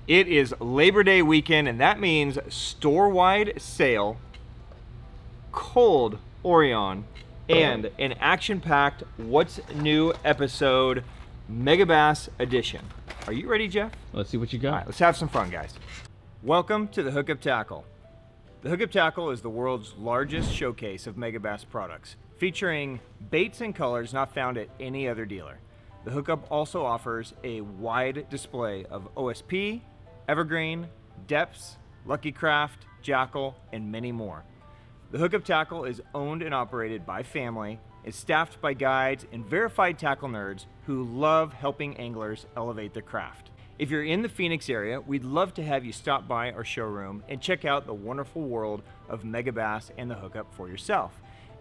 It is Labor Day weekend, and that means store-wide sale, cold Orion, and an action-packed What's New episode, Megabass edition. Are you ready, Jeff? Let's see what you got. All right, let's have some fun, guys. Welcome to the Hookup Tackle. The Hookup Tackle is the world's largest showcase of Megabass products, featuring baits and colors not found at any other dealer. The Hookup also offers a wide display of OSP, Evergreen, Depths, Lucky Craft, Jackal, and many more. The Hookup Tackle is owned and operated by family, is staffed by guides and verified tackle nerds who love helping anglers elevate their craft. If you're in the Phoenix area, we'd love to have you stop by our showroom and check out the wonderful world of Megabass and the Hookup for yourself.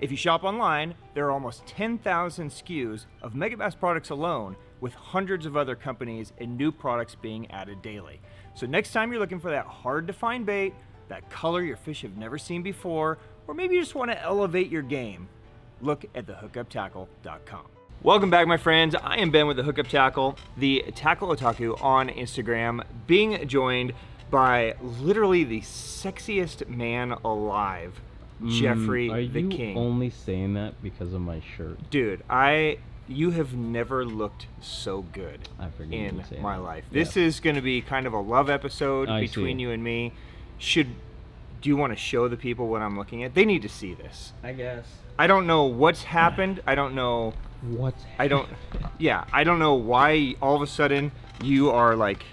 If you shop online, there are almost 10,000 SKUs of Megabass products alone, with hundreds of other companies and new products being added daily. So next time you're looking for that hard-to-find bait, that color your fish have never seen before, or maybe you just want to elevate your game, look at thehookuptackle.com. Welcome back, my friends. I am Ben with the Hookup Tackle, the Tackle Otaku on Instagram, being joined by literally the sexiest man alive, Jeffrey the King. Are you only saying that because of my shirt? Dude, you have never looked so good in my life. This is going to be kind of a love episode between you and me. Do you want to show the people what I'm looking at? They need to see this. I guess. I don't know what's happened. I don't know. I don't know why all of a sudden you are like,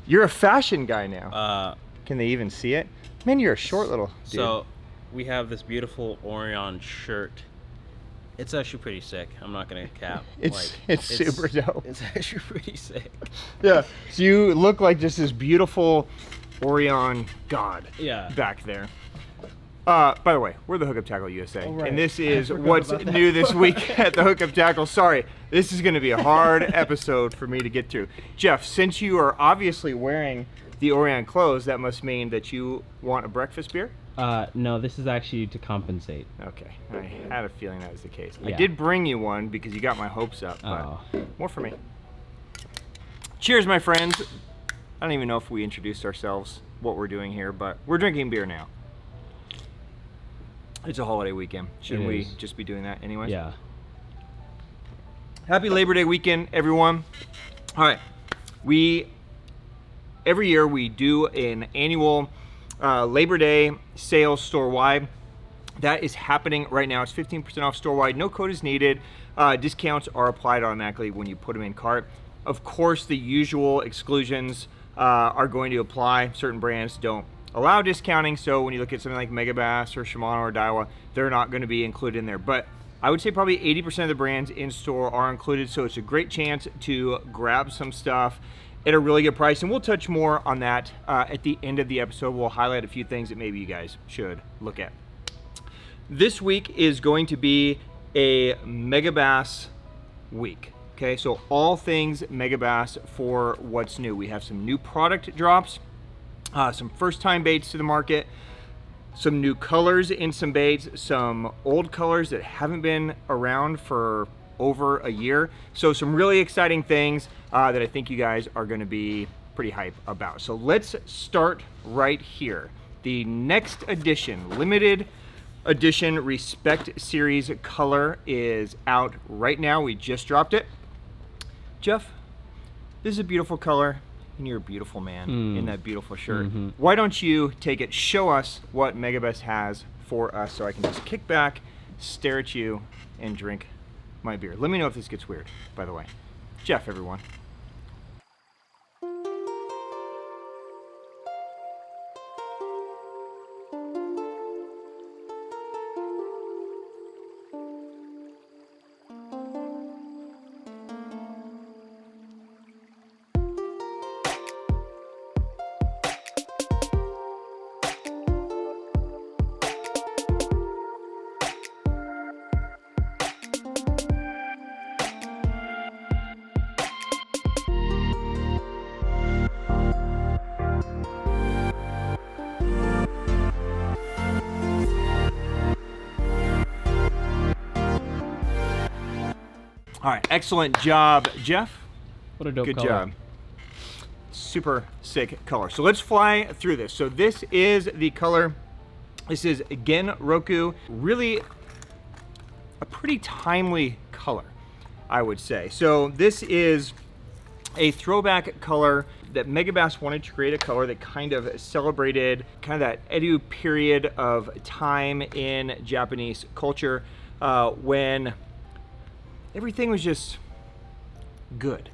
you're a fashion guy now. Can they even see it? Man, you're a short little dude. So we have this beautiful Orion shirt. It's actually pretty sick. I'm not gonna cap. It's super dope. It's actually pretty sick. Yeah. So you look like just this beautiful Orion god. Yeah. Back there. By the way, we're the Hookup Tackle USA, and this is what's new this week at the Hookup Tackle. Sorry, this is going to be a hard episode for me to get through. Jeff, since you are obviously wearing the Orion clothes, that must mean that you want a breakfast beer? No, this is actually to compensate. Okay, I had a feeling that was the case. Yeah. I did bring you one because you got my hopes up, but more for me. Cheers, my friends. I don't even know if we introduced ourselves, what we're doing here, but we're drinking beer now. It's a holiday weekend. Shouldn't we just be doing that anyway? Yeah. Happy Labor Day weekend, everyone. All right. Every year we do an annual Labor Day sale store-wide. That is happening right now. It's 15% off store-wide. No code is needed. Discounts are applied automatically when you put them in cart. Of course, the usual exclusions are going to apply. Certain brands don't allow discounting, so when you look at something like Megabass or Shimano or Daiwa, they're not going to be included in there. But I would say probably 80% of the brands in store are included, so it's a great chance to grab some stuff at a really good price. And we'll touch more on that at the end of the episode. We'll highlight a few things that maybe you guys should look at. This week is going to be a Megabass week. Okay, so all things Megabass for what's new. We have some new product drops, some first-time baits to the market, some new colors in some baits, some old colors that haven't been around for over a year. So some really exciting things that I think you guys are going to be pretty hype about. So let's start right here. The next edition, limited edition Respect Series color is out right now. We just dropped it. Jeff, this is a beautiful color, and you're a beautiful man in that beautiful shirt. Why don't you take it, show us what Megabass has for us so I can just kick back, stare at you, and drink my beer. Let me know if this gets weird, by the way. Jeff, everyone. All right, excellent job, Jeff. What a dope Good color. job. super sick color. So let's fly through this. So this is the color. This is Genroku, really a pretty timely color, I would say. So this is a throwback color that Megabass wanted to create, a color that kind of celebrated kind of that Edo period of time in Japanese culture when everything was just good,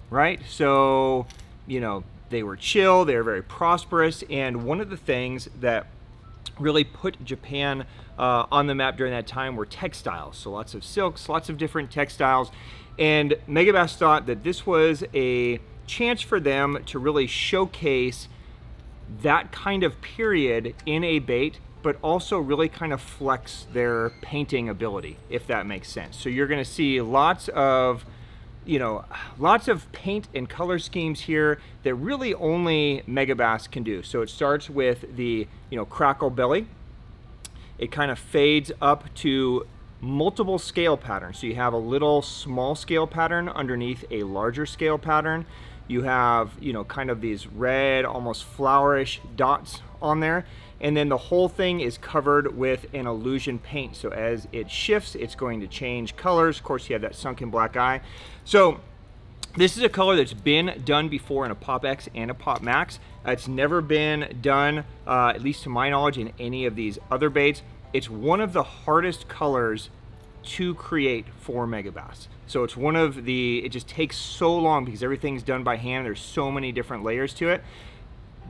right? So, you know, they were chill, they were very prosperous, and one of the things that really put Japan on the map during that time were textiles. So lots of silks, lots of different textiles, and Megabass thought that this was a chance for them to really showcase that kind of period in a bait, but also really kind of flex their painting ability, if that makes sense. So you're gonna see lots of, you know, lots of paint and color schemes here that really only Megabass can do. So it starts with the, you know, crackle belly. It kind of fades up to multiple scale patterns. So you have a little small scale pattern underneath a larger scale pattern. You have, you know, kind of these red, almost flowerish dots on there. And then the whole thing is covered with an illusion paint. So as it shifts, it's going to change colors. Of course, you have that sunken black eye. So this is a color that's been done before in a Pop X and a Pop Max. It's never been done, at least to my knowledge, in any of these other baits. It's one of the hardest colors to create for Megabass. So it's one of the, it just takes so long because everything's done by hand. There's so many different layers to it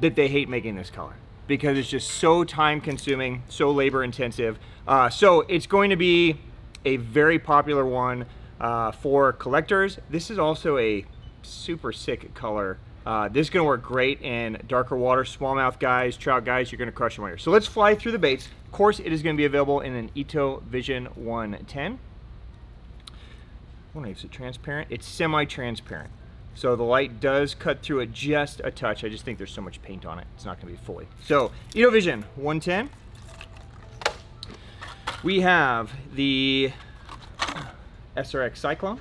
that they hate making this color, because it's just so time consuming, so labor intensive. So it's going to be a very popular one for collectors. This is also a super sick color. This is gonna work great in darker water, smallmouth guys, trout guys, you're gonna crush them here. So let's fly through the baits. Of course, it is gonna be available in an Ito Vision 110. I wonder if it's transparent. It's semi-transparent. So the light does cut through it just a touch. I just think there's so much paint on it, it's not gonna be fully. So, Ito Vision 110. We have the SRX Cyclone.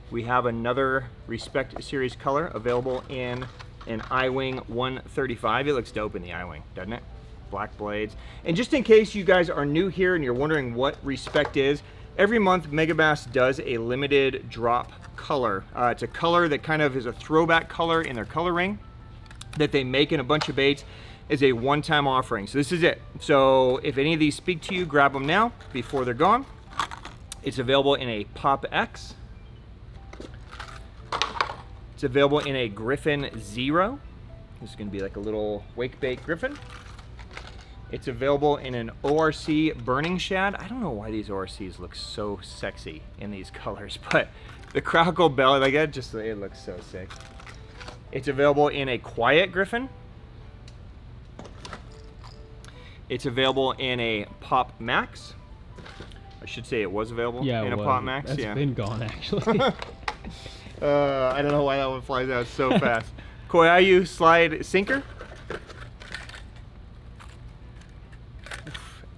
We have another Respect Series color available in an I-Wing 135. It looks dope in the I-Wing, doesn't it? Black blades. And just in case you guys are new here and you're wondering what Respect is, every month Megabass does a limited drop color. It's a color that kind of is a throwback color in their color ring that they make in a bunch of baits as a one-time offering. So this is it. So if any of these speak to you, grab them now before they're gone. It's available in a Pop X. It's available in a Griffin Zero. This is gonna be like a little wake bait Griffin. It's available in an ORC Burning Shad. I don't know why these ORCs look so sexy in these colors, but the crackle belly, like that, just, it looks so sick. It's available in a Quiet Griffin. It's available in a Pop Max. I should say it was available in a Pop Max. That's been gone, actually. I don't know why that one flies out so fast. Koyayu Slide Sinker.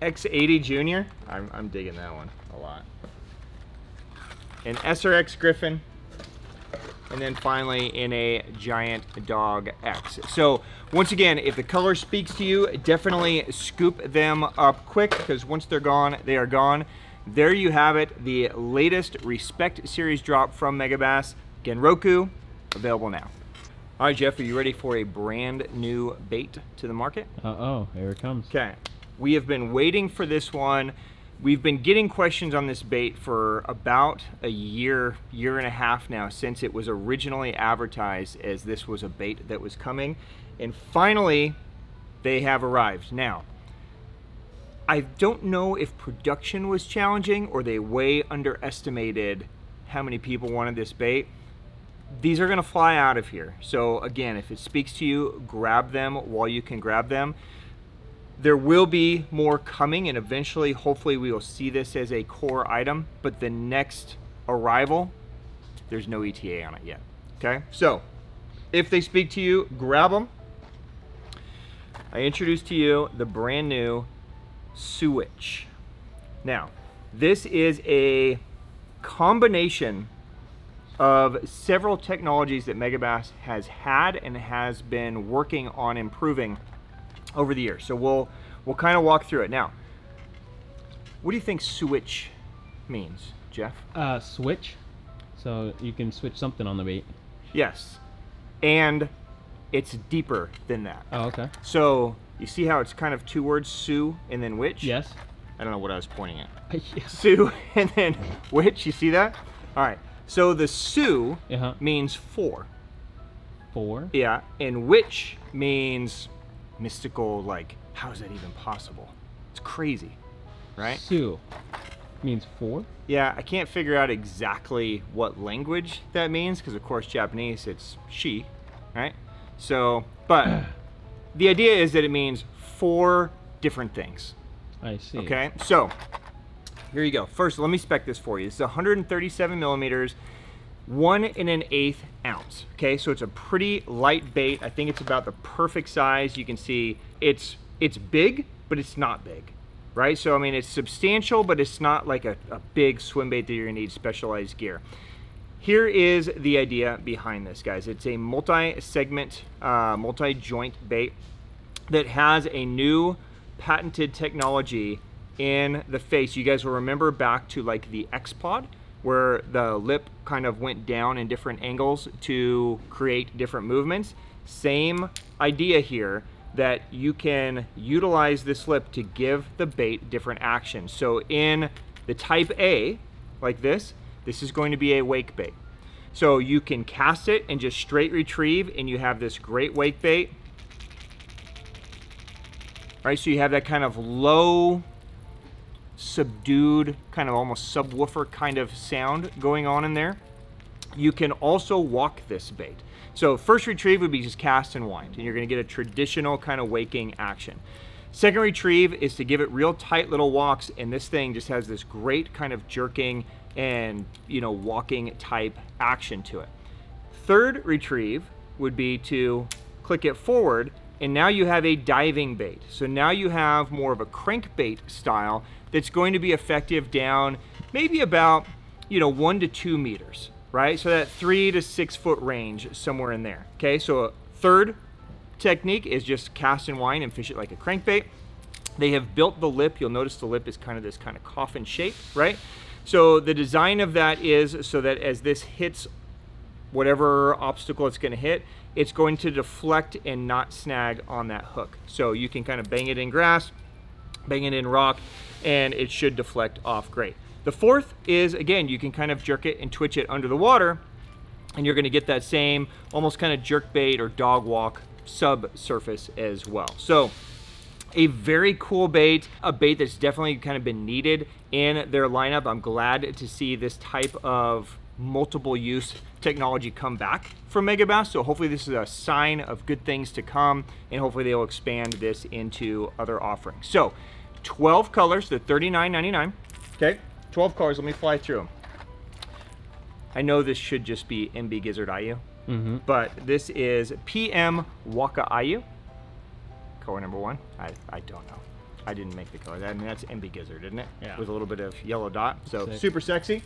X80 Junior. I'm digging that one a lot. An SRX Griffin. And then finally in a Giant Dog X. So once again, if the color speaks to you, definitely scoop them up quick, because once they're gone, they are gone. There you have it, the latest Respect Series drop from Megabass. Genroku, available now. All right, Jeff, are you ready for a brand new bait to the market? Uh-oh, here it comes. Okay, we have been waiting for this one. We've been getting questions on this bait for about a year and a half now, since it was originally advertised as this was a bait that was coming. And finally, they have arrived. Now, I don't know if production was challenging or they way underestimated how many people wanted this bait. These are gonna fly out of here. So again, if it speaks to you, grab them while you can grab them. There will be more coming, and eventually, hopefully, we will see this as a core item, but the next arrival, there's no ETA on it yet, okay? So, if they speak to you, grab them. I introduce to you the brand new Suwitch. Now, this is a combination of several technologies that Megabass has had and has been working on improving over the years. So we'll kind of walk through it. Now, what do you think Suwitch means, Jeff? Switch. So you can switch something on the bait. Yes. And it's deeper than that. Oh, okay. So you see how it's kind of two words, Su and then witch? Yes. I don't know what I was pointing at. Yeah. Su and then witch, you see that? All right. So the Su means four. Four? Yeah. And witch means mystical, like, how is that even possible? It's crazy, right? Su means four? Yeah, I can't figure out exactly what language that means because, of course, Japanese, it's she, right? So, but the idea is that it means four different things. I see. Okay, so here you go. First, let me spec this for you. It's 137 millimeters, 1 1/8 ounce. Okay, so it's a pretty light bait. I think it's about the perfect size. You can see it's big, but it's not big, right? So I mean, it's substantial, but it's not like a big swim bait that you're gonna need specialized gear. Here is the idea behind this, guys. It's a multi-segment, multi-joint bait that has a new patented technology in the face. You guys will remember back to like the X-Pod, where the lip kind of went down in different angles to create different movements. Same idea here, that you can utilize this lip to give the bait different actions. So in the type A, like this is going to be a wake bait. So you can cast it and just straight retrieve, and you have this great wake bait. Right, so you have that kind of low, subdued, kind of almost subwoofer kind of sound going on in there. You can also walk this bait. So first retrieve would be just cast and wind, and you're gonna get a traditional kind of waking action. Second retrieve is to give it real tight little walks, and this thing just has this great kind of jerking and, you know, walking type action to it. Third retrieve would be to click it forward, and now you have a diving bait. So now you have more of a crankbait style that's going to be effective down maybe about, you know, 1 to 2 meters, right? So that 3 to 6 foot range, somewhere in there. Okay, so a third technique is just cast and wind and fish it like a crankbait. They have built the lip. You'll notice the lip is kind of this kind of coffin shape, right? So the design of that is so that as this hits whatever obstacle it's going to hit, it's going to deflect and not snag on that hook. So you can kind of bang it in grass, bang it in rock, and it should deflect off great. The fourth is, again, you can kind of jerk it and twitch it under the water, and you're going to get that same almost kind of jerk bait or dog walk subsurface as well. So a very cool bait, a bait that's definitely kind of been needed in their lineup. I'm glad to see this type of multiple use technology come back from Megabass. So hopefully this is a sign of good things to come, and hopefully they'll expand this into other offerings. So 12 colors, they're $39.99. Okay, 12 colors, let me fly through them. I know this should just be MB Gizzard IU, but this is PM Waka IU. Color number 1, I don't know. I didn't make the color. I mean, that's MB Gizzard, isn't it? Yeah. With a little bit of yellow dot. So Sick. super sexy.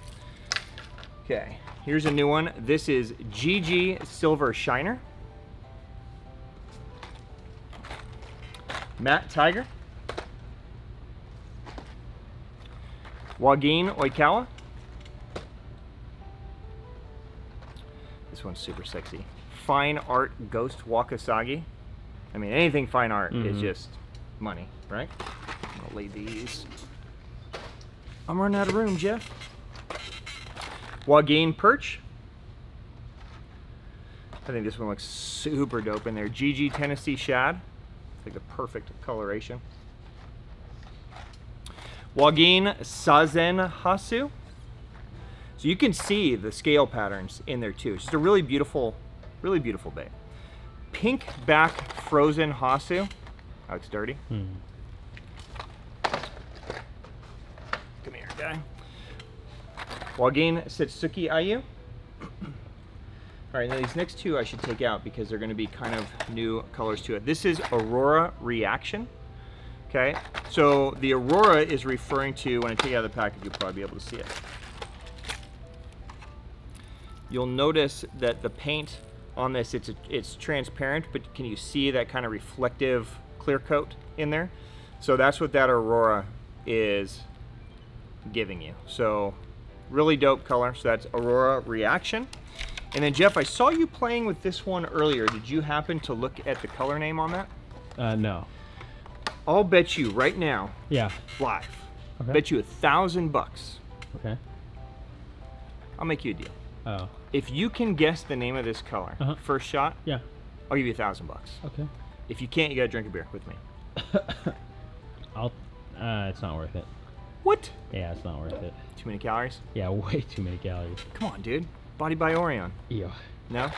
Okay, here's a new one. This is GG Silver Shiner. Matte Tiger. Wagin Oikawa. This one's super sexy. Fine Art Ghost Wakasagi. I mean, anything fine art is just money, right? I'm gonna lay these. I'm running out of room, Jeff. Wagin Perch. I think this one looks super dope in there. GG Tennessee Shad. It's like the perfect coloration. Wagin Sazen Hasu. So you can see the scale patterns in there too. It's just a really beautiful bait. Pink back frozen Hasu. Oh, it's dirty. Come here, guy. Wagin Setsuki Ayu. All right, now these next two I should take out because they're going to be kind of new colors to it. This is Aurora Reaction. Okay, so the Aurora is referring to, when I take it out of the package, you'll probably be able to see it. you'll notice that the paint on this, it's transparent, but can you see that kind of reflective clear coat in there? So that's what that Aurora is giving you. So really dope color. So that's Aurora Reaction. And then Jeff, I saw you playing with this one earlier. Did you happen to look at the color name on that? No. I'll bet you right now, Yeah. live, Okay. bet you $1,000. Okay. I'll make you a deal. Oh. If you can guess the name of this color, first shot, Yeah. I'll give you $1,000. Okay. If you can't, you gotta drink a beer with me. I'll. It's not worth it. What? Yeah, it's not worth it. Too many calories? Yeah, way too many calories. Come on, dude. Body by Orion. Ew. No?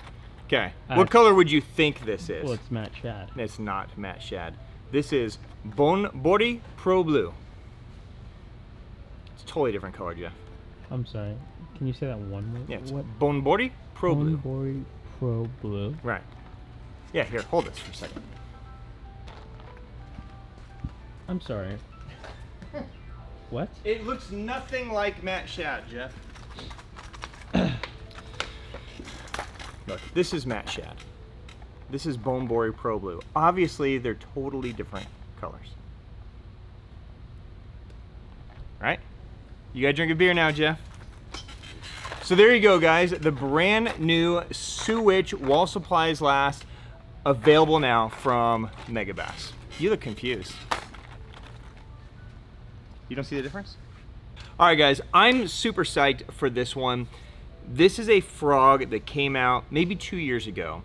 Okay. What color would you think this is? Well, it's matte shad. It's not matte shad. This is Bon Body Pro Blue. It's a totally different color, Jeff. I'm sorry. Can you say that one more? Yeah, it's What? Bon Body Pro Blue. Body Pro Blue. Right. Yeah, here, hold this for a second. I'm sorry. What? It looks nothing like matte shad, Jeff. Look, this is matte shad. This is Bon Body Pro Blue. Obviously, they're totally different colors. Right? You gotta drink a beer now, Jeff. So there you go, guys. The brand new Suwitch Wall Supplies Last, available now from Megabass. You look confused. You don't see the difference? All right, guys, I'm super psyched for this one. This is a frog that came out maybe 2 years ago,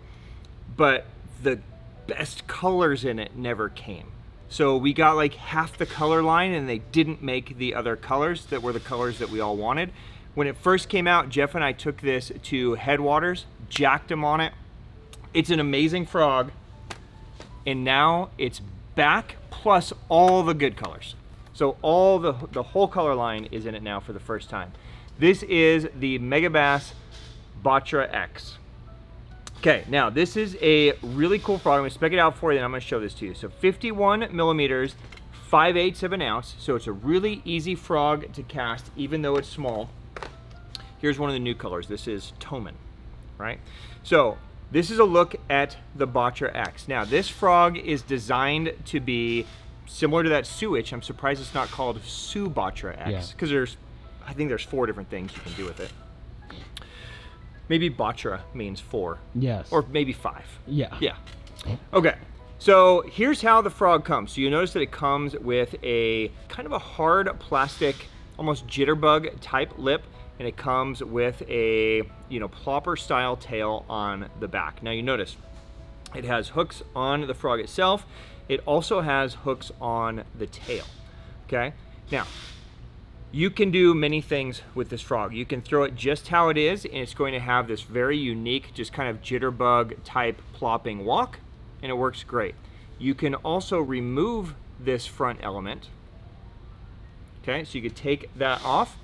but the best colors in it never came. So we got like half the color line and they didn't make the other colors that were the colors that we all wanted. When it first came out, Jeff and I took this to Headwaters, jacked him on it. It's an amazing frog, and now it's back, plus all the good colors. So all the whole color line is in it now for the first time. This is the Megabass Batra-X. Okay, now this is a really cool frog. I'm gonna spec it out for you and I'm gonna show this to you. So 51 millimeters, 5/8 of an ounce. So it's a really easy frog to cast even though it's small. Here's one of the new colors. This is Toman, right? So this is a look at the Batra-X. Now this frog is designed to be similar to that Suwitch. I'm surprised it's not called Batra-X, because I think there's 4 different things you can do with it. Maybe Batra means 4. Yes. Or maybe 5. Yeah. Yeah. Okay. So here's how the frog comes. So you notice that it comes with a kind of a hard plastic, almost jitterbug type lip, and it comes with a, plopper style tail on the back. Now you notice it has hooks on the frog itself. It also has hooks on the tail, okay? Now, you can do many things with this frog. You can throw it just how it is, and it's going to have this very unique, just kind of jitterbug type plopping walk, and it works great. You can also remove this front element, okay? So you could take that off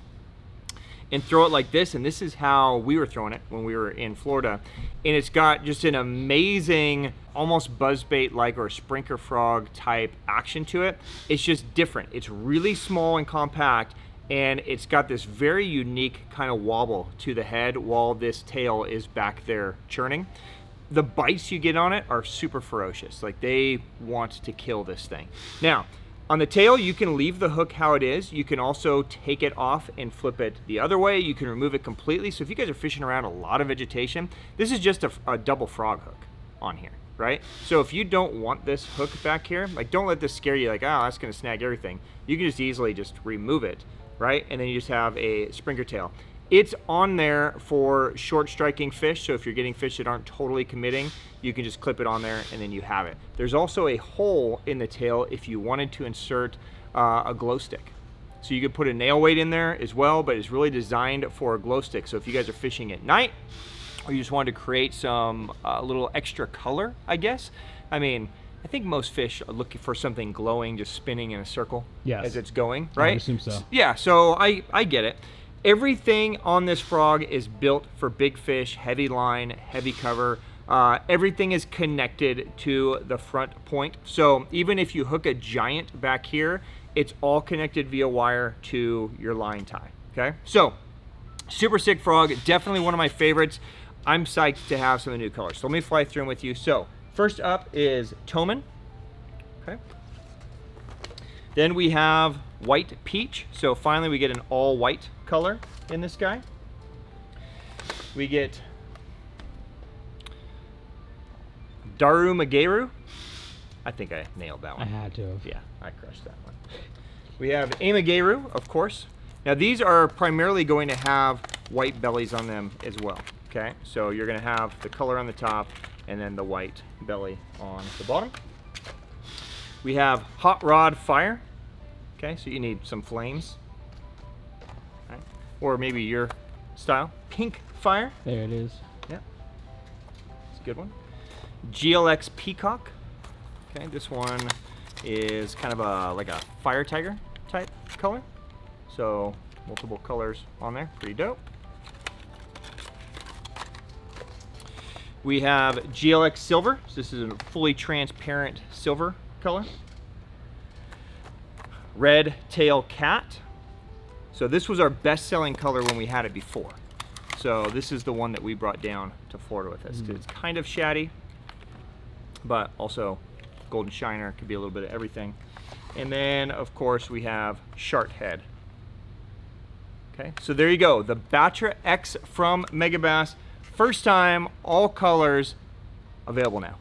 and throw it like this, and this is how we were throwing it when we were in Florida. And it's got just an amazing, almost buzzbait-like or sprinkler frog type action to it. It's just different. It's really small and compact, and it's got this very unique kind of wobble to the head while this tail is back there churning. The bites you get on it are super ferocious. Like, they want to kill this thing. Now, on the tail, you can leave the hook how it is. You can also take it off and flip it the other way. You can remove it completely. So if you guys are fishing around a lot of vegetation, this is just a double frog hook on here, right? So if you don't want this hook back here, like, don't let this scare you like, oh, that's gonna snag everything. You can just easily just remove it, right? And then you just have a sprinkler tail. It's on there for short striking fish, so if you're getting fish that aren't totally committing, you can just clip it on there and then you have it. There's also a hole in the tail if you wanted to insert a glow stick. So you could put a nail weight in there as well, but it's really designed for a glow stick. So if you guys are fishing at night, or you just wanted to create some little extra color, I guess. I mean, I think most fish are looking for something glowing, just spinning in a circle as it's going, right? I assume so. Yeah, so I get it. Everything on this frog is built for big fish, heavy line, heavy cover. Everything is connected to the front point. So even if you hook a giant back here, it's all connected via wire to your line tie, okay? So Super sick frog, definitely one of my favorites. I'm psyched to have some of the new colors. So let me fly through them with you. So first up is Toman. Okay. Then we have White Peach. So finally we get an all white color in this guy. We get Darumageru. I think I nailed that one. I had to have. Yeah, I crushed that one. We have Amageru, of course. Now these are primarily going to have white bellies on them as well. Okay, so you're going to have the color on the top and then the white belly on the bottom. We have Hot Rod Fire. Okay, so you need some flames. Right. Or maybe your style. Pink Fire. There it is. Yeah, it's a good one. GLX Peacock. Okay, this one is kind of like a fire tiger type color. So multiple colors on there, pretty dope. We have GLX Silver. So this is a fully transparent silver color. Red Tail Cat. So this was our best-selling color when we had it before. So this is the one that we brought down to Florida with us. It's kind of shaddy, but also golden shiner, could be a little bit of everything. And then of course we have Shark Head. Okay, so there you go, the Batra-X from Megabass. First time, all colors available now.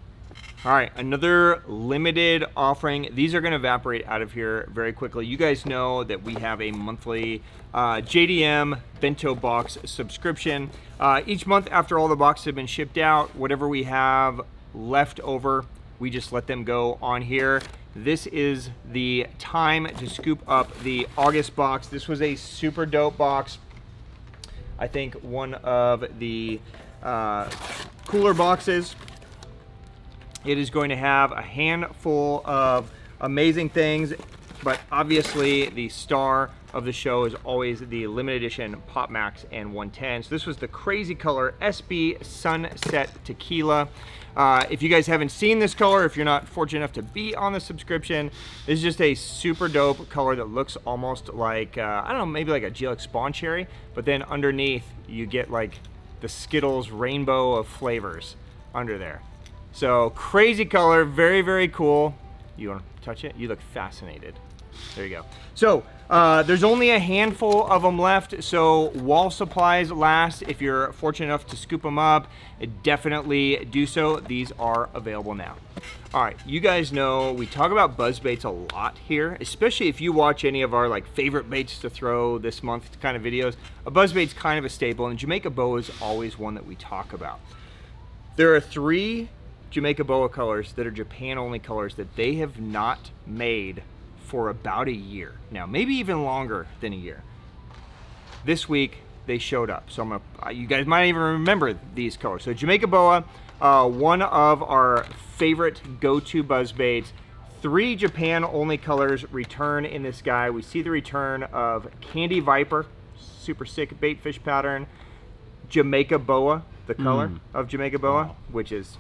All right, another limited offering. These are gonna evaporate out of here very quickly. You guys know that we have a monthly JDM Bento Box subscription. Each month after all the boxes have been shipped out, whatever we have left over, we just let them go on here. This is the time to scoop up the August box. This was a super dope box. I think one of the cooler boxes. It is going to have a handful of amazing things, but obviously the star of the show is always the limited edition Pop Max and 110. So this was the crazy color SB Sunset Tequila. If you guys haven't seen this color, if you're not fortunate enough to be on the subscription, this is just a super dope color that looks almost like, I don't know, maybe like a GLX Spawn Cherry, but then underneath you get like the Skittles rainbow of flavors under there. So crazy color, very, very cool. You want to touch it? You look fascinated. There you go. So there's only a handful of them left, so while supplies last, if you're fortunate enough to scoop them up, definitely do so. These are available now. All right, you guys know we talk about buzz baits a lot here, especially if you watch any of our like favorite baits to throw this month kind of videos. A buzz bait's kind of a staple, and Jamaica Boa is always one that we talk about. There are 3 Jamaica Boa colors that are Japan only colors that they have not made for about a year now, maybe even longer than a year. This week they showed up, so I'm gonna, you guys might even remember these colors. So Jamaica Boa, one of our favorite go-to buzz baits. 3 Japan only colors return in this guy. We see the return of Candy Viper, super sick bait fish pattern. Jamaica Boa, the color of Jamaica Boa, which is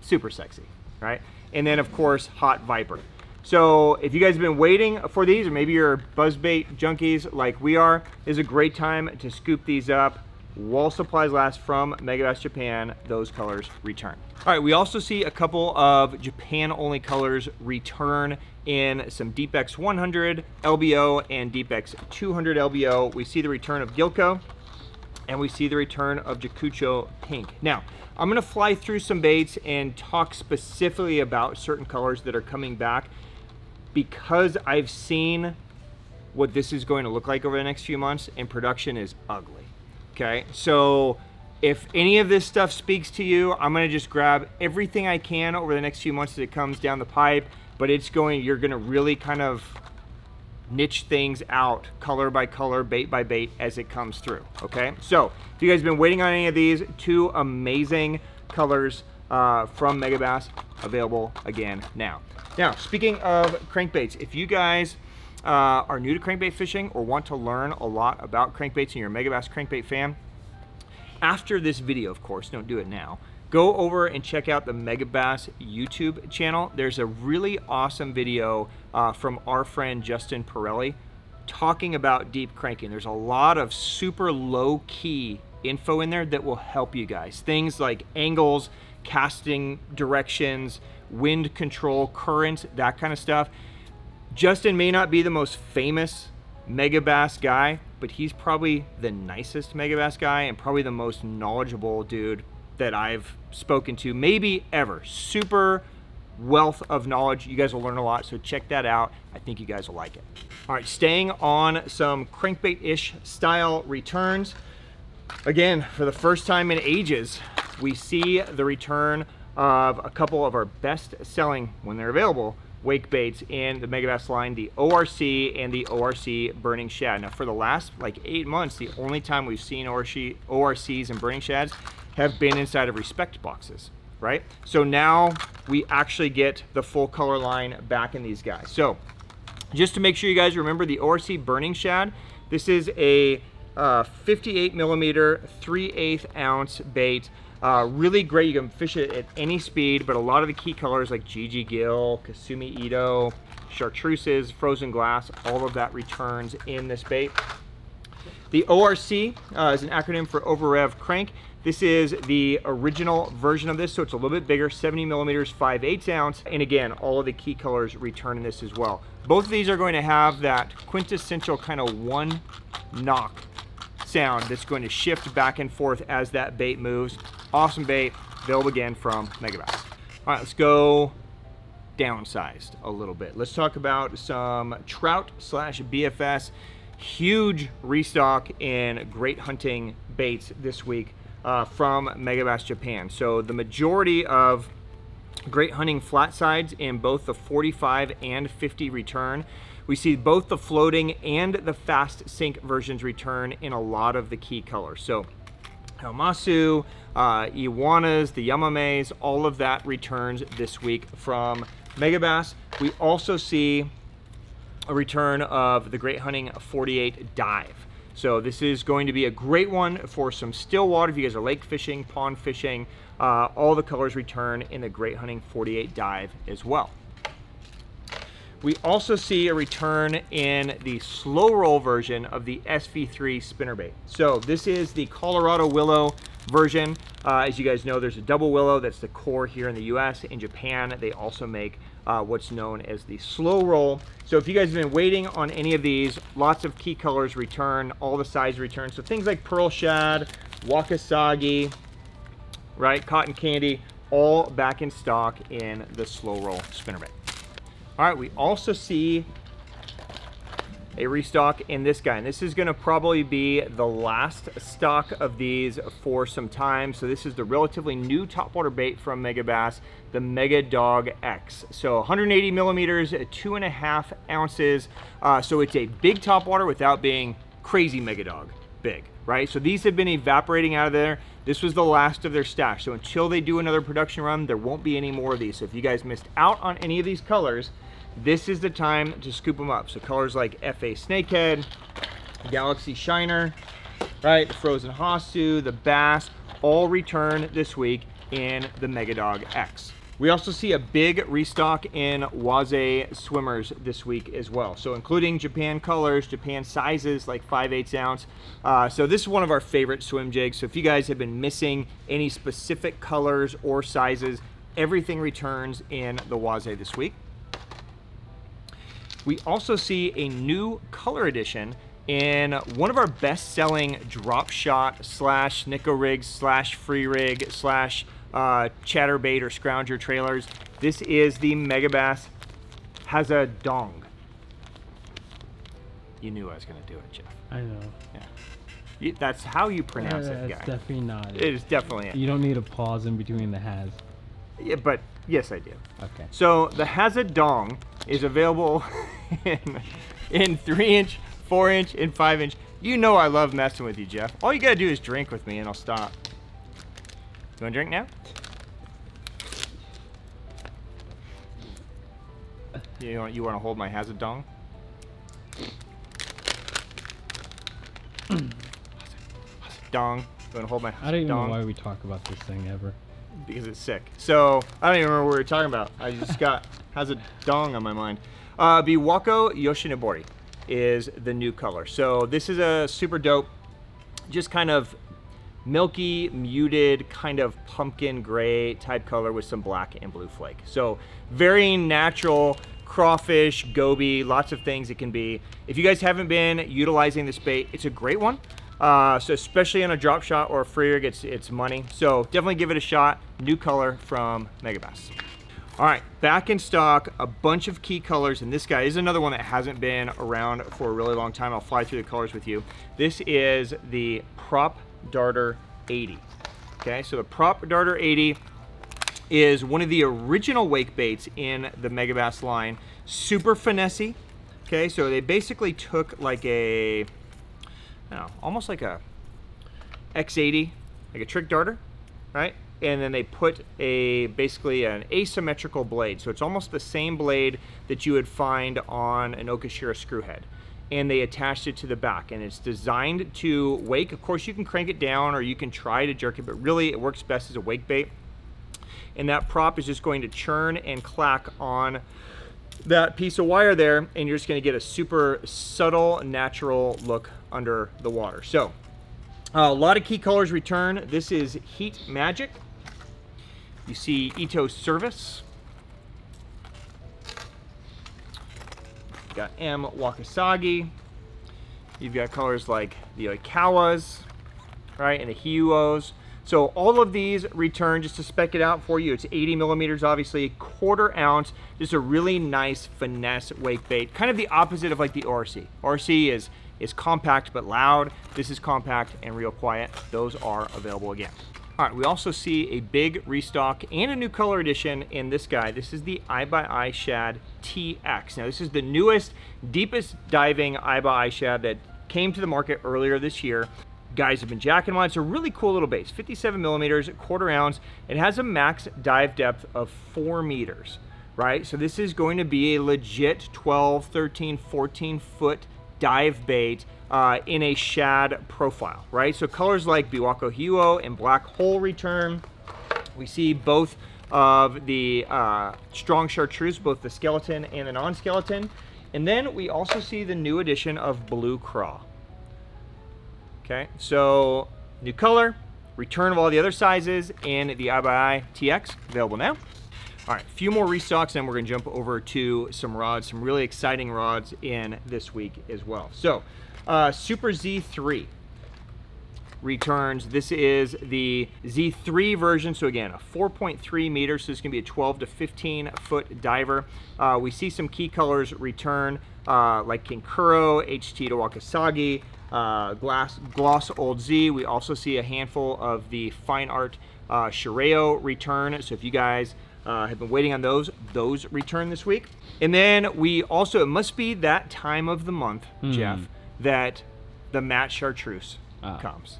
super sexy, right? And then of course Hot Viper. So if you guys have been waiting for these, or maybe you're buzzbait junkies like we are, is a great time to scoop these up. While supplies last from Megabass Japan, those colors return. All right, we also see a couple of Japan only colors return in some Deep X 100 LBO and Deep X 200 LBO. We see the return of Gilko, and we see the return of Jacucho Pink. Now, I'm gonna fly through some baits and talk specifically about certain colors that are coming back, because I've seen what this is going to look like over the next few months, and production is ugly. Okay, so if any of this stuff speaks to you, I'm gonna just grab everything I can over the next few months as it comes down the pipe, but you're gonna really kind of niche things out color by color, bait by bait as it comes through, okay? So if you guys have been waiting on any of these, 2 amazing colors from Megabass available again now. Now, speaking of crankbaits, if you guys are new to crankbait fishing or want to learn a lot about crankbaits and you're a Megabass crankbait fan, after this video, of course, don't do it now, go over and check out the Megabass YouTube channel. There's a really awesome video from our friend Justin Pirelli talking about deep cranking. There's a lot of super low key info in there that will help you guys. Things like angles, casting directions, wind control, current, that kind of stuff. Justin may not be the most famous Megabass guy, but he's probably the nicest Megabass guy and probably the most knowledgeable dude that I've spoken to, maybe ever. Super wealth of knowledge. You guys will learn a lot, so check that out. I think you guys will like it. All right, staying on some crankbait-ish style returns. Again, for the first time in ages, we see the return of a couple of our best-selling, when they're available, wake baits in the Megabass line, the ORC and the ORC Burning Shad. Now, for the last like 8 months, the only time we've seen ORCs and Burning Shads have been inside of Respect boxes, right? So now we actually get the full color line back in these guys. So just to make sure you guys remember the ORC Burning Shad, this is a 58 millimeter, 3/8 ounce bait. Really great. You can fish it at any speed, but a lot of the key colors like GG Gill, Kasumi Ito, Chartreuses, Frozen Glass, all of that returns in this bait. The ORC is an acronym for Over Rev Crank. This is the original version of this, so it's a little bit bigger, 70 millimeters, 5/8 ounce. And again, all of the key colors return in this as well. Both of these are going to have that quintessential kind of one knock sound that's going to shift back and forth as that bait moves. Awesome bait, available again from Megabass. All right, let's go downsized a little bit. Let's talk about some trout / BFS. Huge restock in great hunting baits this week from Megabass Japan. So the majority of great hunting flat sides in both the 45 and 50 return. We see both the floating and the fast sink versions return in a lot of the key colors. So Helmasu, Iwanas, the Yamames, all of that returns this week from Megabass. We also see a return of the Great Hunting 48 Dive. So this is going to be a great one for some still water if you guys are lake fishing, pond fishing. All the colors return in the Great Hunting 48 Dive as well. We also see a return in the slow roll version of the SV3 spinnerbait. So this is the Colorado Willow version. As you guys know, there's a double willow that's the core here in the US. In Japan, they also make what's known as the slow roll. So if you guys have been waiting on any of these, lots of key colors return, all the size return. So things like pearl shad, wakasagi, right, cotton candy, all back in stock in the slow roll spinnerbait. All right, we also see a restock in this guy, and this is gonna probably be the last stock of these for some time. So this is the relatively new topwater bait from Megabass, the Megadog X. So 180 millimeters, 2.5 ounces. So it's a big topwater without being crazy Megadog big, right? So these have been evaporating out of there. This was the last of their stash. So until they do another production run, there won't be any more of these. So if you guys missed out on any of these colors, this is the time to scoop them up. So colors like FA Snakehead, Galaxy Shiner, right? Frozen Hasu, the Bass, all return this week in the Megadog X. We also see a big restock in Uoze swimmers this week as well. So including Japan colors, Japan sizes like 5/8 ounce. So this is one of our favorite swim jigs. So if you guys have been missing any specific colors or sizes, everything returns in the Uoze this week. We also see a new color edition in one of our best-selling drop shot / Nico rigs / free rig / chatterbait or scrounger trailers. This is the Megabass Hazedong. You knew I was going to do it, Jeff. I know. Yeah. That's how you pronounce it, guy. It's definitely not. It is definitely it. You don't need a pause in between the has. Yeah, but yes, I do. Okay. So the Hazedong is available in 3-inch, 4-inch, and 5-inch. You know I love messing with you, Jeff. All you gotta do is drink with me and I'll stop. You wanna drink now? You wanna hold my Hazedong? Dong. You wanna hold my I don't even know dong? why we talk about this thing ever. Because it's sick. So I don't even remember what we were talking about. I just got has a dong on my mind. Biwako Yoshinobori. is the new color. So this is a super dope, just kind of milky, muted, kind of pumpkin gray type color with some black and blue flake. So very natural crawfish, goby, lots of things it can be. If you guys haven't been utilizing this bait, it's a great one. So especially on a drop shot or a free rig, it's money. So definitely give it a shot. New color from Megabass. All right, back in stock, a bunch of key colors, and this guy is another one that hasn't been around for a really long time. I'll fly through the colors with you. This is the Prop Darter 80. Okay, so the Prop Darter 80 is one of the original wake baits in the Megabass line. Super finessey. Okay, so they basically took like a, I don't know, almost like a X80, like a trick darter, right? And then they put basically an asymmetrical blade. So it's almost the same blade that you would find on an Okashira screwhead. And they attached it to the back, and it's designed to wake. Of course, you can crank it down or you can try to jerk it, but really it works best as a wake bait. And that prop is just going to churn and clack on that piece of wire there, and you're just going to get a super subtle, natural look under the water. So a lot of key colors return. This is Heat Magic. You see Ito Service. You've got M Wakasagi. You've got colors like the Oikawas, right, and the Uoze. So all of these return. Just to spec it out for you, it's 80 millimeters, obviously, 1/4 ounce. Just a really nice finesse wake bait. Kind of the opposite of like the ORC. ORC is compact but loud. This is compact and real quiet. Those are available again. All right, we also see a big restock and a new color addition in this guy. This is the By Eye Shad TX. Now this is the newest, deepest diving By Eye Shad that came to the market earlier this year. Guys have been jacking on. It's a really cool little base, 57 millimeters, 1/4 ounce. It has a max dive depth of 4 meters, right? So this is going to be a legit 12, 13, 14 foot dive bait in a shad profile, right? So colors like Biwako Huo and Black Hole return. We see both of the strong chartreuse, both the skeleton and the non-skeleton. And then we also see the new addition of Blue Craw. Okay, so new color, return of all the other sizes, and the By Eye TX available now. All right, a few more restocks, and we're gonna jump over to some rods, some really exciting rods in this week as well. So, Super Z3 returns. This is the Z3 version. So again, a 4.3 meters. So this is gonna be a 12 to 15 foot diver. We see some key colors return, like Kinkuro, HT to Wakasagi, Gloss Old Z. We also see a handful of the Fine Art Shireo return. So if you guys have been waiting on those return this week. And then we also, it must be that time of the month, Jeff, that the matte chartreuse comes.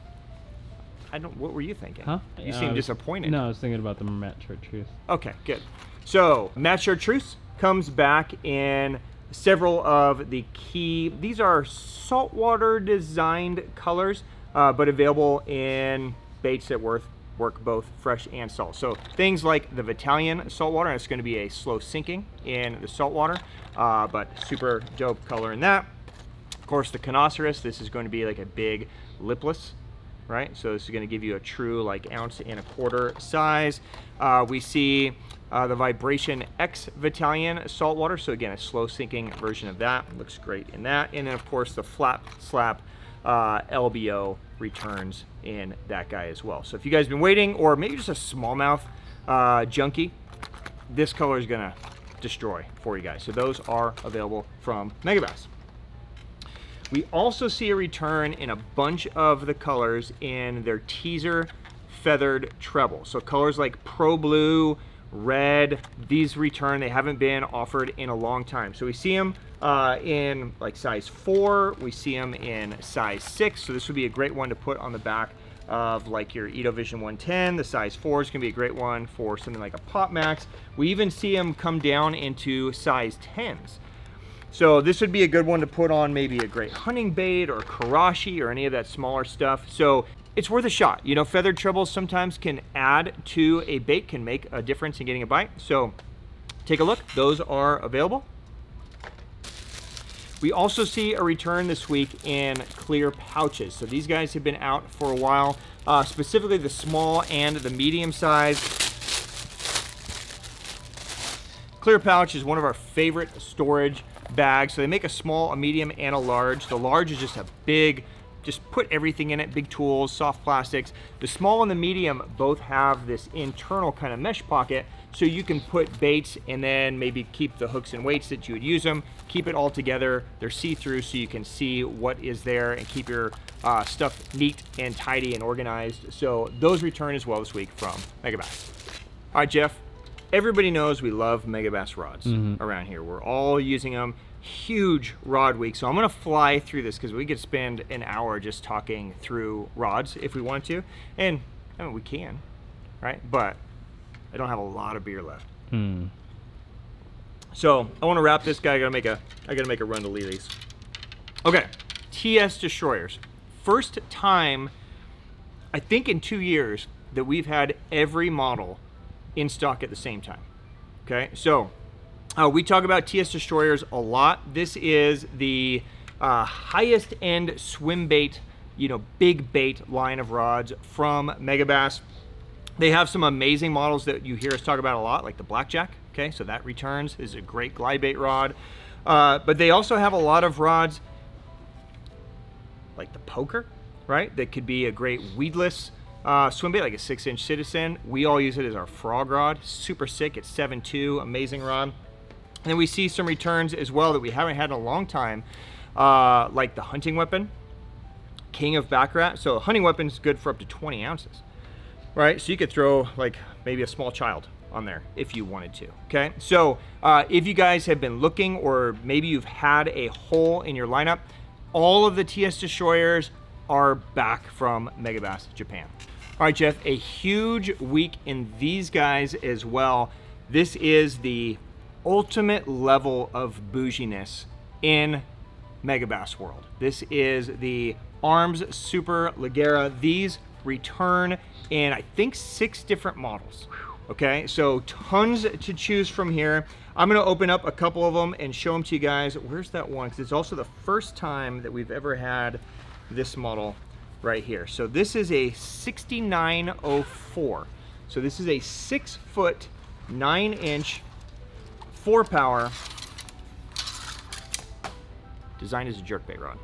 What were you thinking? Huh? You seem disappointed. No, I was thinking about the matte chartreuse. Okay, good. So matte chartreuse comes back in several of the key, these are saltwater designed colors, but available in baits that work both fresh and salt. So things like the Vatalion saltwater, and it's going to be a slow sinking in the saltwater, but super dope color in that. Of course, the Konosirus, this is going to be like a big lipless, right? So this is going to give you a true like 1.25 ounce size. We see the Vibration X Vatalion saltwater. So again, a slow sinking version of that. Looks great in that. And then of course the Flap Slap LBO returns in that guy as well. So if you guys have been waiting, or maybe just a smallmouth junkie, this color is gonna destroy for you guys. So those are available from Megabass. We also see a return in a bunch of the colors in their teaser feathered treble. So colors like Pro Blue, Red, these return. They haven't been offered in a long time. So we see them in like size 4, we see them in size 6. So this would be a great one to put on the back of like your Ito Vision 110. The size 4 is gonna be a great one for something like a Pop Max. We even see them come down into size 10s. So this would be a good one to put on maybe a great hunting bait or karashi or any of that smaller stuff. So it's worth a shot. You know, feathered trebles sometimes can add to a bait, can make a difference in getting a bite. So take a look, those are available. We also see a return this week in clear pouches. So these guys have been out for a while, specifically the small and the medium size. Clear pouch is one of our favorite storage bags. So they make a small, a medium, and a large. The large is just a big, just put everything in it, big tools, soft plastics. The small and the medium both have this internal kind of mesh pocket, so you can put baits and then maybe keep the hooks and weights that you would use them, keep it all together. They're see-through, so you can see what is there and keep your stuff neat and tidy and organized. So those return as well this week from Megabass. All right, Jeff, everybody knows we love Megabass rods around here. We're all using them. Huge rod week. So I'm gonna fly through this because we could spend an hour just talking through rods if we want to. And I mean, we can, right? But I don't have a lot of beer left. So I want to wrap this guy. I gotta make a run to leave these. Okay, TS destroyers. First time, I think in 2 years, that we've had every model in stock at the same time. Okay, so we talk about TS destroyers a lot. This is the highest end swim bait, big bait line of rods from Megabass. They have some amazing models that you hear us talk about a lot, like the Blackjack. Okay, so that returns is a great glide bait rod. But they also have a lot of rods like the Poker, right? That could be a great weedless swim bait, like a 6-inch Citizen. We all use it as our frog rod. Super sick. It's 7.2, amazing rod. And then we see some returns as well that we haven't had in a long time, like the hunting weapon, King of Baccarat. So a hunting weapon is good for up to 20 ounces. Right, so you could throw like maybe a small child on there if you wanted to. Okay, so if you guys have been looking, or maybe you've had a hole in your lineup, all of the TS destroyers are back from Megabass Japan. All right, Jeff, a huge week in these guys as well. This is the ultimate level of bouginess in Megabass world. This is the Arms Super Legera. These return in, I think, 6 different models. Okay, so tons to choose from here. I'm gonna open up a couple of them and show them to you guys. Where's that one? Because it's also the first time that we've ever had this model right here. So this is a 6904. So this is a 6-foot, 9-inch, 4-power, designed as a jerkbait rod.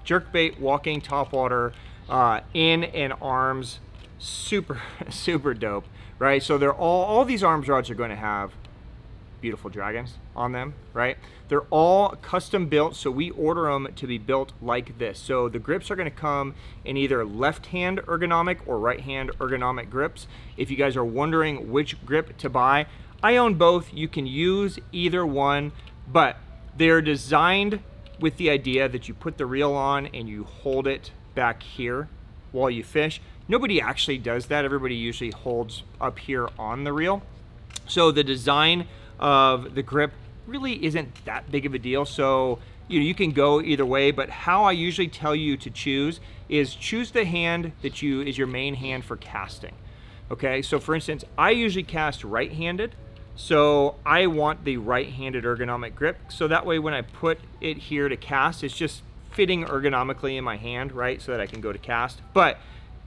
Jerkbait, walking topwater, in and arms, super dope, right? So they're all these arms rods are going to have beautiful dragons on them, right? They're all custom built, so we order them to be built like this. So the grips are going to come in either left-hand ergonomic or right-hand ergonomic grips. If you guys are wondering which grip to buy, I own both. You can use either one, but they're designed with the idea that you put the reel on and you hold it back here while you fish. Nobody actually does that. Everybody usually holds up here on the reel. So the design of the grip really isn't that big of a deal. So you can go either way, but how I usually tell you to choose is choose the hand that is your main hand for casting. Okay, so for instance, I usually cast right-handed. So I want the right-handed ergonomic grip. So that way when I put it here to cast, it's just fitting ergonomically in my hand, right? So that I can go to cast. But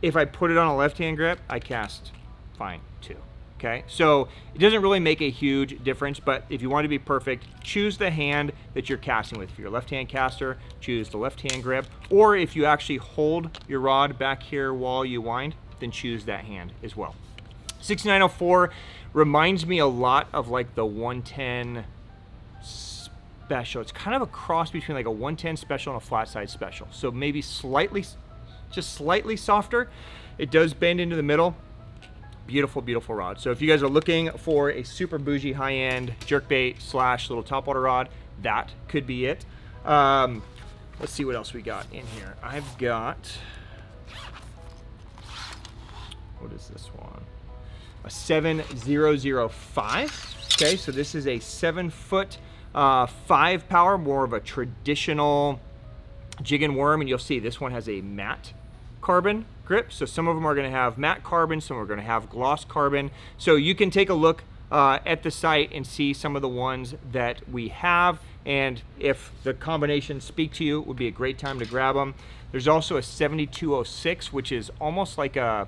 if I put it on a left-hand grip, I cast fine too. Okay, so it doesn't really make a huge difference, but if you want to be perfect, choose the hand that you're casting with. If you're a left-hand caster, choose the left-hand grip. Or if you actually hold your rod back here while you wind, then choose that hand as well. 6904 reminds me a lot of like the 110 special. It's kind of a cross between like a 110 special and a flat side special. So maybe just slightly softer. It does bend into the middle. Beautiful, beautiful rod. So if you guys are looking for a super bougie high-end jerkbait / little topwater rod, that could be it. Let's see what else we got in here. I've got, what is this one? A 7005. Okay, so this is a 7-foot 5-power, more of a traditional jig and worm, and you'll see this one has a matte carbon grip. So some of them are going to have matte carbon, some are going to have gloss carbon. So you can take a look at the site and see some of the ones that we have. And if the combinations speak to you, it would be a great time to grab them. There's also a 7206, which is almost like a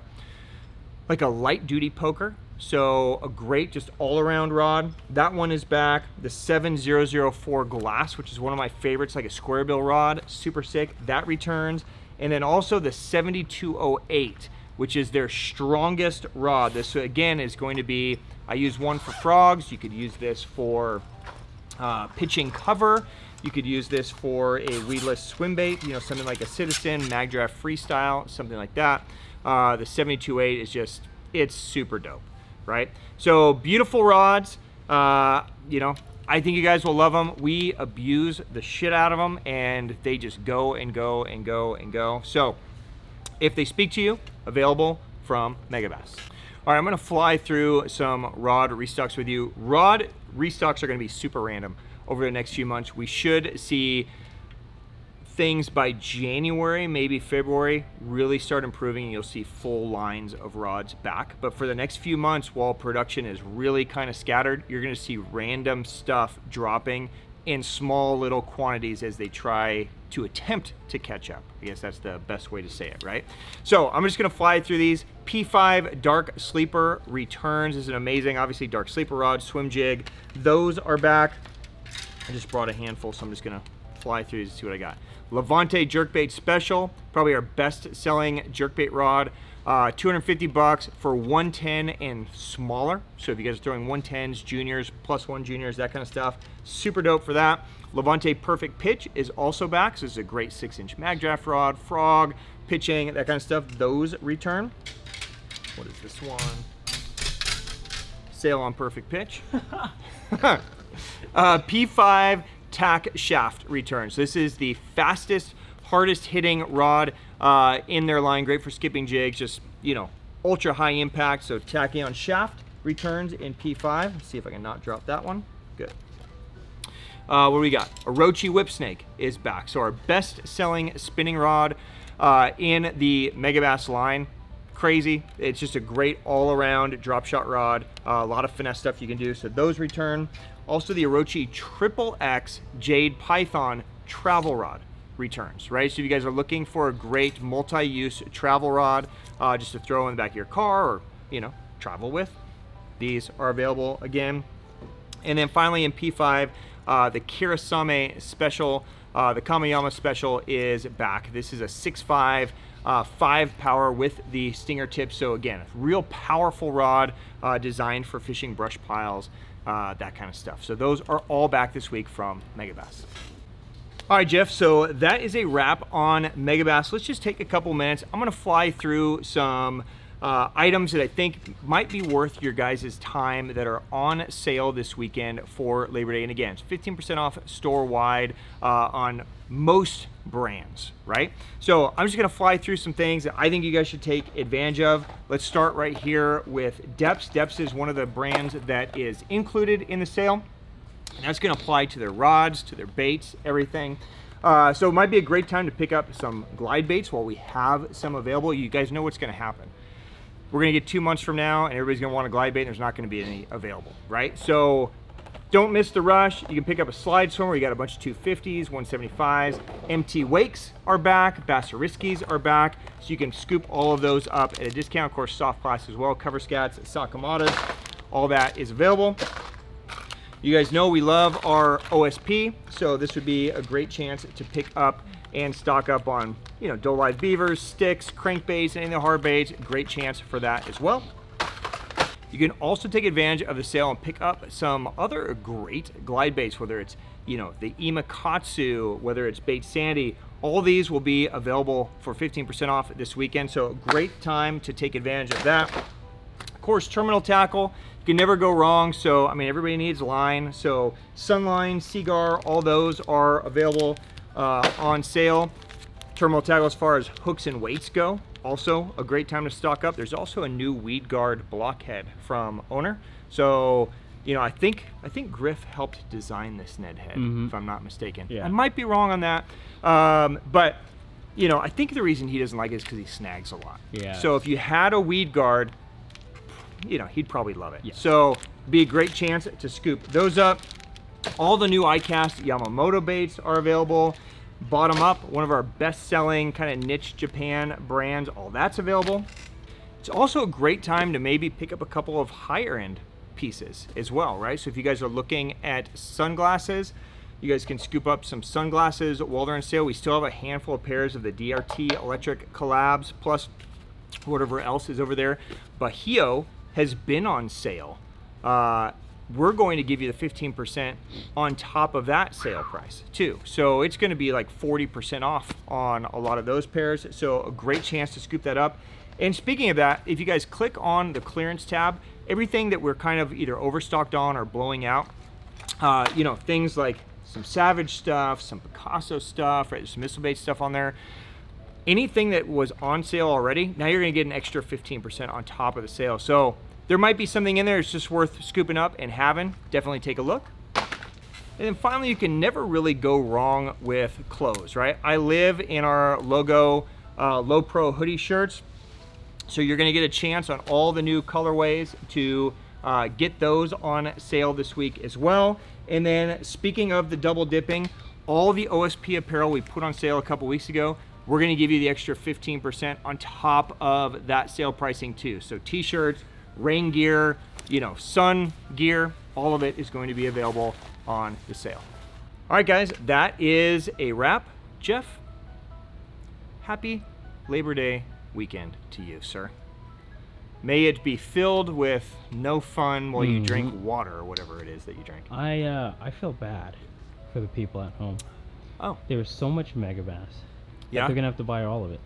light duty poker. So a great just all around rod. That one is back. The 7004 glass, which is one of my favorites, like a square bill rod, super sick. That returns. And then also the 7208, which is their strongest rod. This again is going to be, I use one for frogs. You could use this for pitching cover. You could use this for a weedless swim bait, you know, something like a Citizen, Mag Draft Freestyle, something like that. The 7208 is just, it's super dope, right? So beautiful rods, you know, I think you guys will love them. We abuse the shit out of them, and they just go and go and go and go. So if they speak to you, available from Megabass. All right, I'm gonna fly through some rod restocks with you. Rod restocks are gonna be super random over the next few months. We should see things by January, maybe February, really start improving, and you'll see full lines of rods back. But for the next few months, while production is really kind of scattered, you're gonna see random stuff dropping in small little quantities as they try to attempt to catch up. I guess that's the best way to say it, right? So I'm just gonna fly through these. P5 Dark Sleeper returns. This is an amazing, obviously, dark sleeper rod, swim jig. Those are back. I just brought a handful, so I'm just gonna fly through these and see what I got. Levante Jerkbait Special, probably our best selling jerkbait rod. 250 bucks for 110 and smaller. So if you guys are throwing 110s, juniors, +1 juniors, that kind of stuff, super dope for that. Levante Perfect Pitch is also back. So this is a great 6-inch mag draft rod, frog, pitching, that kind of stuff. Those return. What is this one? Sale on Perfect Pitch. P5 Tack Shaft returns. This is the fastest, hardest hitting rod in their line. Great for skipping jigs, just, you know, ultra high impact. So Tachyon Shaft returns in P5. Let's see if I can not drop that one. Good. What do we got? Orochi Whip Snake is back. So our best selling spinning rod in the Megabass line. Crazy. It's just a great all around drop shot rod. A lot of finesse stuff you can do. So those return. Also the Orochi XXX Jade Python travel rod returns, right? So if you guys are looking for a great multi-use travel rod just to throw in the back of your car or, you know, travel with, these are available again. And then finally in P5, the Kirasame Special, the Kamayama Special is back. This is a 6.5 5 power with the stinger tip. So again, a real powerful rod designed for fishing brush piles, that kind of stuff. So those are all back this week from Megabass. All right, Jeff, so that is a wrap on Megabass. Let's just take a couple minutes. I'm gonna fly through some items that I think might be worth your guys' time that are on sale this weekend for Labor Day. And again, it's 15% off store-wide on most brands, right? So I'm just gonna fly through some things that I think you guys should take advantage of. Let's start right here with Depths. Depths is one of the brands that is included in the sale. And that's gonna apply to their rods, to their baits, everything. So it might be a great time to pick up some glide baits while we have some available. You guys know what's gonna happen. We're gonna get 2 months from now and everybody's gonna want a glide bait and there's not gonna be any available, right? So don't miss the rush. You can pick up a slide swimmer. You got a bunch of 250s, 175s. MT Wakes are back. Bassariskis are back. So you can scoop all of those up at a discount. Of course, soft class as well. Cover Scats, Sakamatas, all that is available. You guys know we love our OSP, so this would be a great chance to pick up and stock up on, you know, doe live beavers, sticks, crankbaits, anything hard baits. Great chance for that as well. You can also take advantage of the sale and pick up some other great glide baits, whether it's, you know, the Imakatsu, whether it's Bait Sandy. All these will be available for 15% off this weekend, so great time to take advantage of that. Of course, terminal tackle, you can never go wrong. So, I mean, everybody needs line. So Sunline, Seagar, all those are available on sale. Terminal tackle as far as hooks and weights go, also a great time to stock up. There's also a new Weed Guard blockhead from Owner. So, you know, I think Griff helped design this Ned head, if I'm not mistaken. Yeah. I might be wrong on that, but you know, I think the reason he doesn't like it is because he snags a lot. Yeah. So if you had a Weed Guard, you know, he'd probably love it. Yeah. So be a great chance to scoop those up. All the new iCast Yamamoto baits are available. Bottom Up, one of our best-selling kind of niche Japan brands, all that's available. It's also a great time to maybe pick up a couple of higher-end pieces as well, right? So if you guys are looking at sunglasses, you guys can scoop up some sunglasses while they're on sale. We still have a handful of pairs of the DRT electric collabs, plus whatever else is over there. Bahio has been on sale. We're going to give you the 15% on top of that sale price too. So it's going to be like 40% off on a lot of those pairs. So a great chance to scoop that up. And speaking of that, if you guys click on the clearance tab, everything that we're kind of either overstocked on or blowing out, you know, things like some Savage stuff, some Picasso stuff, right? There's some missile bait stuff on there. Anything that was on sale already, now you're gonna get an extra 15% on top of the sale. So there might be something in there that's just worth scooping up and having. Definitely take a look. And then finally, you can never really go wrong with clothes, right? I live in our logo Low Pro hoodie shirts. So you're gonna get a chance on all the new colorways to get those on sale this week as well. And then speaking of the double dipping, all the OSP apparel we put on sale a couple weeks ago, we're gonna give you the extra 15% on top of that sale pricing too. So t-shirts, rain gear, you know, sun gear, all of it is going to be available on the sale. All right, guys, that is a wrap. Jeff, happy Labor Day weekend to you, sir. May it be filled with no fun while you drink water or whatever it is that you drink. I feel bad for the people at home. Oh. There was so much Megabass. Yeah? They're gonna have to buy all of it.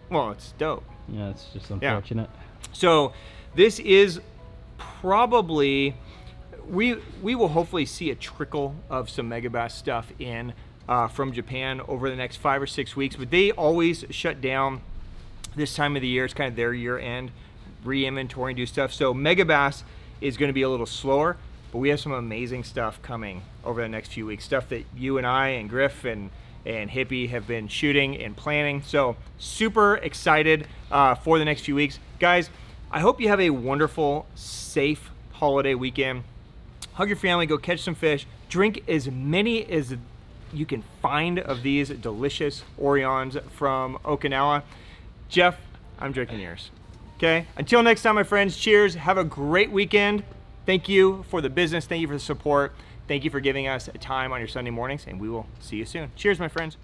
Well, it's dope. Yeah, it's just unfortunate. So this is probably, we will hopefully see a trickle of some Megabass stuff in from Japan over the next 5 or 6 weeks, but they always shut down this time of the year. It's kind of their year end, re-inventory and do stuff. So Megabass is going to be a little slower, but we have some amazing stuff coming over the next few weeks. Stuff that you and I and Griff and Hippie have been shooting and planning. So super excited for the next few weeks. Guys, I hope you have a wonderful, safe holiday weekend. Hug your family, go catch some fish, drink as many as you can find of these delicious Orions from Okinawa. Jeff, I'm drinking yours. Okay, until next time, my friends, cheers. Have a great weekend. Thank you for the business. Thank you for the support. Thank you for giving us time on your Sunday mornings, and we will see you soon. Cheers, my friends.